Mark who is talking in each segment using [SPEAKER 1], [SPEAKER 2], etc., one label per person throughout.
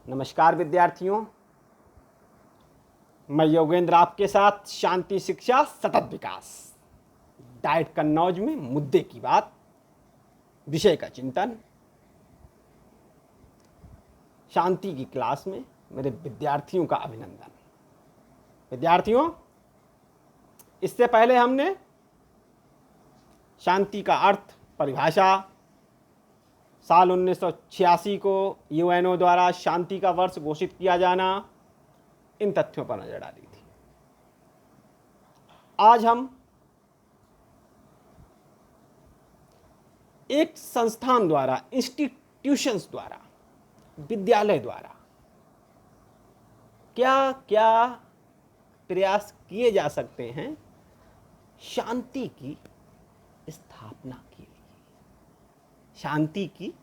[SPEAKER 1] नमस्कार विद्यार्थियों, मैं योगेंद्र आपके साथ शांति शिक्षा सतत विकास डाइट कन्नौज में मुद्दे की बात विषय का चिंतन। शांति की क्लास में मेरे विद्यार्थियों का अभिनंदन। विद्यार्थियों, इससे पहले हमने शांति का अर्थ, परिभाषा, साल 1986 को यूएनओ द्वारा शांति का वर्ष घोषित किया जाना, इन तथ्यों पर नजर डाली थी। आज हम एक संस्थान द्वारा, इंस्टीट्यूशंस द्वारा, विद्यालय द्वारा क्या क्या प्रयास किए जा सकते हैं शांति की स्थापना के लिए। शांति की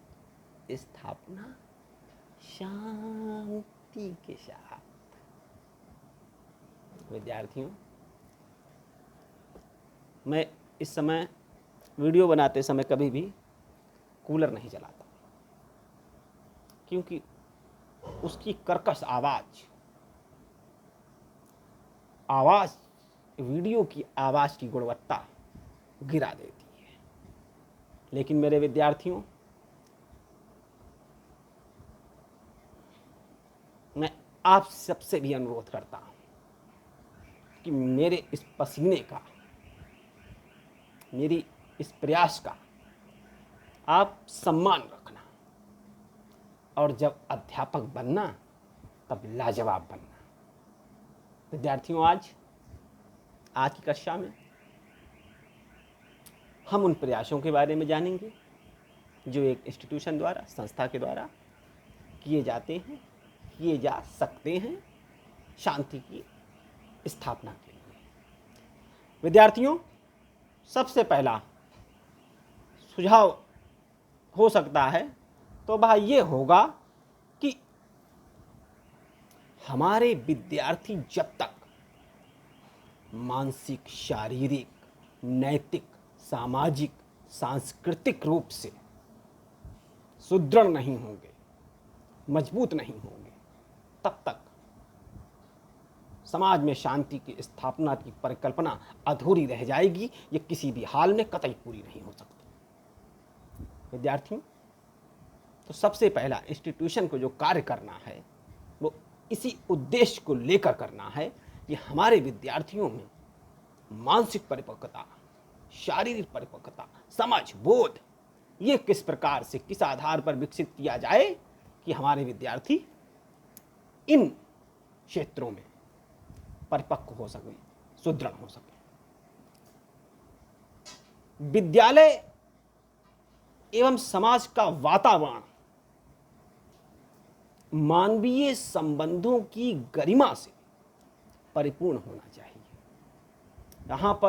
[SPEAKER 1] स्थापना शांति के साथ। विद्यार्थियों, मैं इस समय वीडियो बनाते समय कभी भी कूलर नहीं चलाता, क्योंकि उसकी कर्कश आवाज़ वीडियो की आवाज़ की गुणवत्ता गिरा देती है। लेकिन मेरे विद्यार्थियों, मैं आप सबसे भी अनुरोध करता हूं कि मेरे इस पसीने का, मेरी इस प्रयास का आप सम्मान रखना, और जब अध्यापक बनना तब लाजवाब बनना। विद्यार्थियों, आज की कक्षा में हम उन प्रयासों के बारे में जानेंगे जो एक इंस्टीट्यूशन द्वारा, संस्था के द्वारा किए जाते हैं, किए जा सकते हैं शांति की स्थापना के लिए। विद्यार्थियों, सबसे पहला सुझाव हो सकता है तो वह ये होगा कि हमारे विद्यार्थी जब तक मानसिक, शारीरिक, नैतिक, सामाजिक, सांस्कृतिक रूप से सुदृढ़ नहीं होंगे, मजबूत नहीं होंगे, तब तक समाज में शांति की स्थापना की परिकल्पना अधूरी रह जाएगी। ये किसी भी हाल में कतई पूरी नहीं हो सकती। विद्यार्थियों, तो सबसे पहला इंस्टीट्यूशन को जो कार्य करना है वो इसी उद्देश्य को लेकर करना है कि हमारे विद्यार्थियों में मानसिक परिपक्वता, शारीरिक परिपक्वता, समझ, बोध, ये किस प्रकार से, किस आधार पर विकसित किया जाए कि हमारे विद्यार्थी इन क्षेत्रों में परिपक्व हो सके, सुदृढ़ हो सके। विद्यालय एवं समाज का वातावरण मानवीय संबंधों की गरिमा से परिपूर्ण होना चाहिए।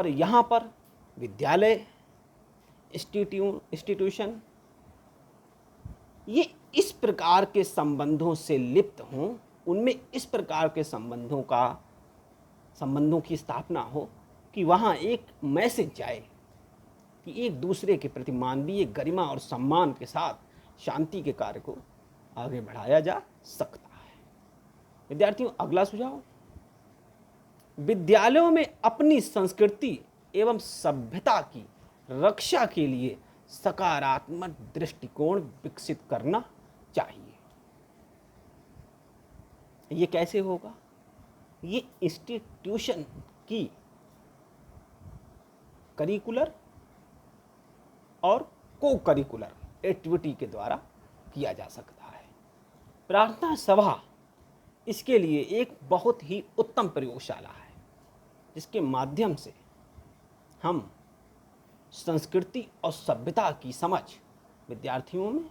[SPEAKER 1] यहाँ पर विद्यालय, इंस्टीट्यूशन ये इस प्रकार के संबंधों से लिप्त हों, उनमें इस प्रकार के संबंधों की स्थापना हो कि वहाँ एक मैसेज जाए कि एक दूसरे के प्रति मानवीय गरिमा और सम्मान के साथ शांति के कार्य को आगे बढ़ाया जा सकता है। विद्यार्थियों, अगला सुझाव, विद्यालयों में अपनी संस्कृति एवं सभ्यता की रक्षा के लिए सकारात्मक दृष्टिकोण विकसित करना चाहिए। ये कैसे होगा? ये इंस्टीट्यूशन की करिकुलर और को करिकुलर एक्टिविटी के द्वारा किया जा सकता है। प्रार्थना सभा इसके लिए एक बहुत ही उत्तम प्रयोगशाला है, जिसके माध्यम से हम संस्कृति और सभ्यता की समझ विद्यार्थियों में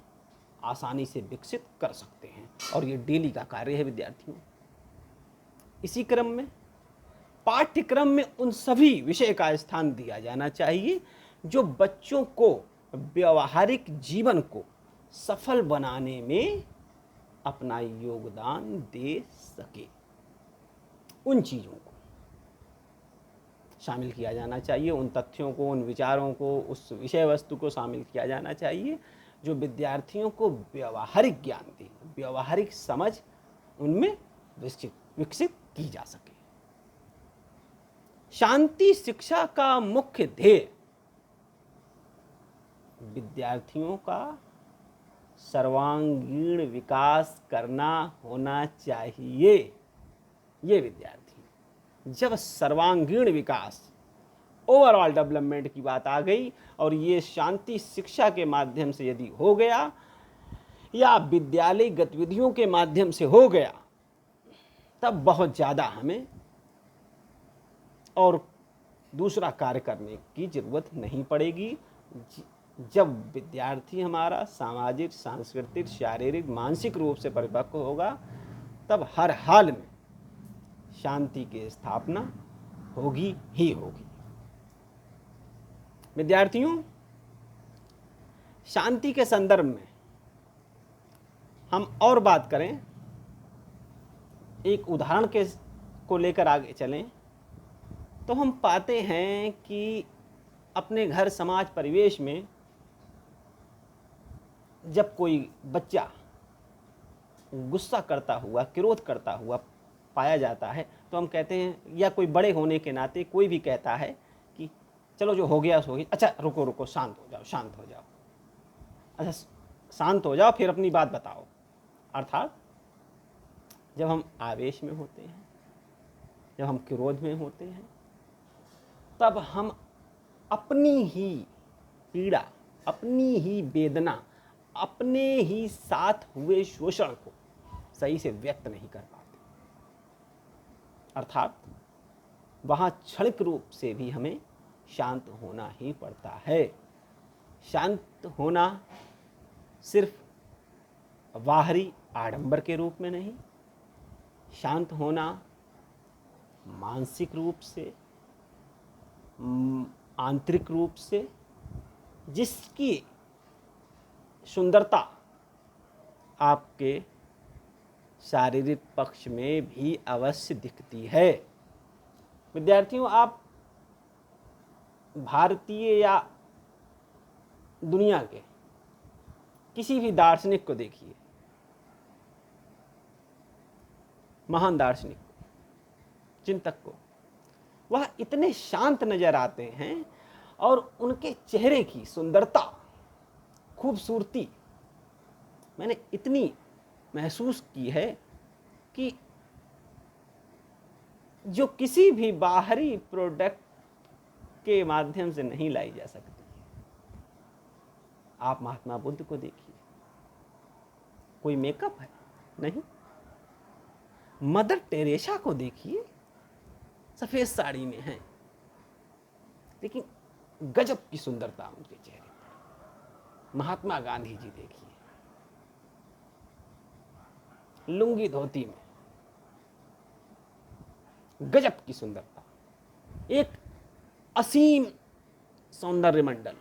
[SPEAKER 1] आसानी से विकसित कर सकते हैं, और ये डेली का कार्य है। विद्यार्थियों, इसी क्रम में पाठ्यक्रम में उन सभी विषय का स्थान दिया जाना चाहिए जो बच्चों को व्यवहारिक जीवन को सफल बनाने में अपना योगदान दे सके। उन चीज़ों को शामिल किया जाना चाहिए, उन तथ्यों को, उन विचारों को, उस विषय वस्तु को शामिल किया जाना चाहिए जो विद्यार्थियों को व्यवहारिक ज्ञान दे, व्यवहारिक समझ उनमें विकसित की जा सके। शांति शिक्षा का मुख्य ध्येय विद्यार्थियों का सर्वांगीण विकास करना होना चाहिए। ये विद्यार्थी, जब सर्वांगीण विकास, ओवरऑल डेवलपमेंट की बात आ गई और ये शांति शिक्षा के माध्यम से यदि हो गया या विद्यालय गतिविधियों के माध्यम से हो गया, तब बहुत ज़्यादा हमें और दूसरा कार्य करने की जरूरत नहीं पड़ेगी। जब विद्यार्थी हमारा सामाजिक, सांस्कृतिक, शारीरिक, मानसिक रूप से परिपक्व होगा, तब हर हाल में शांति की स्थापना होगी ही होगी। विद्यार्थियों, शांति के संदर्भ में हम और बात करें, एक उदाहरण को लेकर आगे चलें, तो हम पाते हैं कि अपने घर, समाज, परिवेश में जब कोई बच्चा गुस्सा करता हुआ, क्रोध करता हुआ पाया जाता है, तो हम कहते हैं, या कोई बड़े होने के नाते कोई भी कहता है कि चलो जो हो गया सो गया, अच्छा रुको रुको, शांत हो जाओ, शांत हो जाओ, अच्छा शांत हो जाओ, फिर अपनी बात बताओ। अर्थात जब हम आवेश में होते हैं, जब हम क्रोध में होते हैं, तब हम अपनी ही पीड़ा, अपनी ही वेदना, अपने ही साथ हुए शोषण को सही से व्यक्त नहीं कर पाते। अर्थात वहाँ क्षणिक रूप से भी हमें शांत होना ही पड़ता है। शांत होना सिर्फ बाहरी आडंबर के रूप में नहीं, शांत होना मानसिक रूप से, आंतरिक रूप से, जिसकी सुंदरता आपके शारीरिक पक्ष में भी अवश्य दिखती है। विद्यार्थियों, आप भारतीय या दुनिया के किसी भी दार्शनिक को देखिए, महान दार्शनिक को, चिंतक को, वह इतने शांत नजर आते हैं और उनके चेहरे की सुंदरता, खूबसूरती मैंने इतनी महसूस की है कि जो किसी भी बाहरी प्रोडक्ट के माध्यम से नहीं लाई जा सकती। आप महात्मा बुद्ध को देखिए, कोई मेकअप है नहीं। मदर टेरेसा को देखिए, सफेद साड़ी में है, लेकिन गजब की सुंदरता उनके चेहरे पर। महात्मा गांधी जी देखिए, लुंगी धोती में, गजब की सुंदरता, एक असीम सौंदर्य मंडल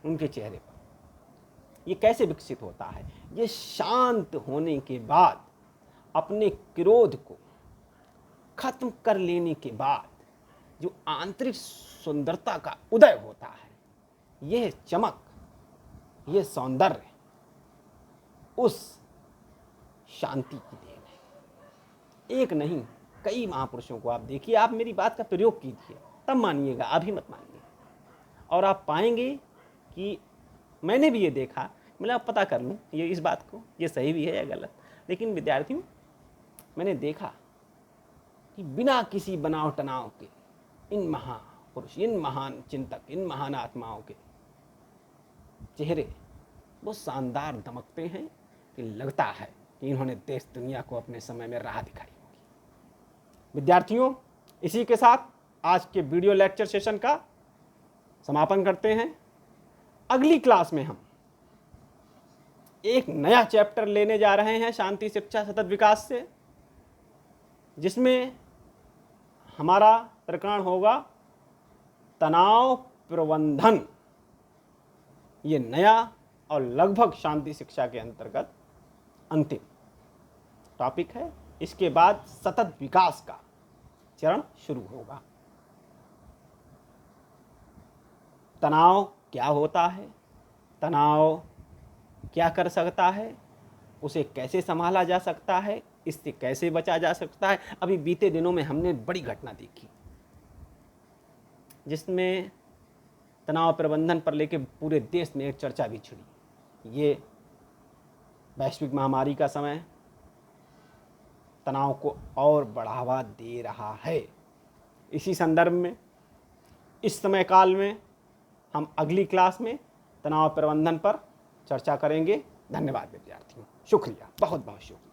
[SPEAKER 1] उनके चेहरे पर। ये कैसे विकसित होता है? ये शांत होने के बाद, अपने क्रोध को खत्म कर लेने के बाद जो आंतरिक सुंदरता का उदय होता है, यह चमक, यह सौंदर्य उस शांति की देन है। एक नहीं, कई महापुरुषों को आप देखिए, आप मेरी बात का प्रयोग कीजिए, तब मानिएगा, अभी मत मानिए। और आप पाएंगे कि मैंने भी ये देखा, मतलब पता कर लूँ ये इस बात को, ये सही भी है या गलत। लेकिन विद्यार्थियों, मैंने देखा कि बिना किसी बनाव तनाव के इन महापुरुष, इन महान चिंतक, इन महान आत्माओं के चेहरे वो शानदार दमकते हैं कि लगता है कि इन्होंने देश दुनिया को अपने समय में राह दिखाई होगी। विद्यार्थियों, इसी के साथ आज के वीडियो लेक्चर सेशन का समापन करते हैं। अगली क्लास में हम एक नया चैप्टर लेने जा रहे हैं शांति शिक्षा सतत विकास से, जिसमें हमारा प्रकरण होगा तनाव प्रबंधन। ये नया और लगभग शांति शिक्षा के अंतर्गत अंतिम टॉपिक है। इसके बाद सतत विकास का चरण शुरू होगा। तनाव क्या होता है, तनाव क्या कर सकता है, उसे कैसे संभाला जा सकता है, इससे कैसे बचा जा सकता है। अभी बीते दिनों में हमने बड़ी घटना देखी जिसमें तनाव प्रबंधन पर लेके पूरे देश में एक चर्चा भी छिड़ी। ये वैश्विक महामारी का समय तनाव को और बढ़ावा दे रहा है। इसी संदर्भ में इस समय काल में हम अगली क्लास में तनाव प्रबंधन पर चर्चा करेंगे। धन्यवाद विद्यार्थियों, शुक्रिया, बहुत बहुत शुक्रिया।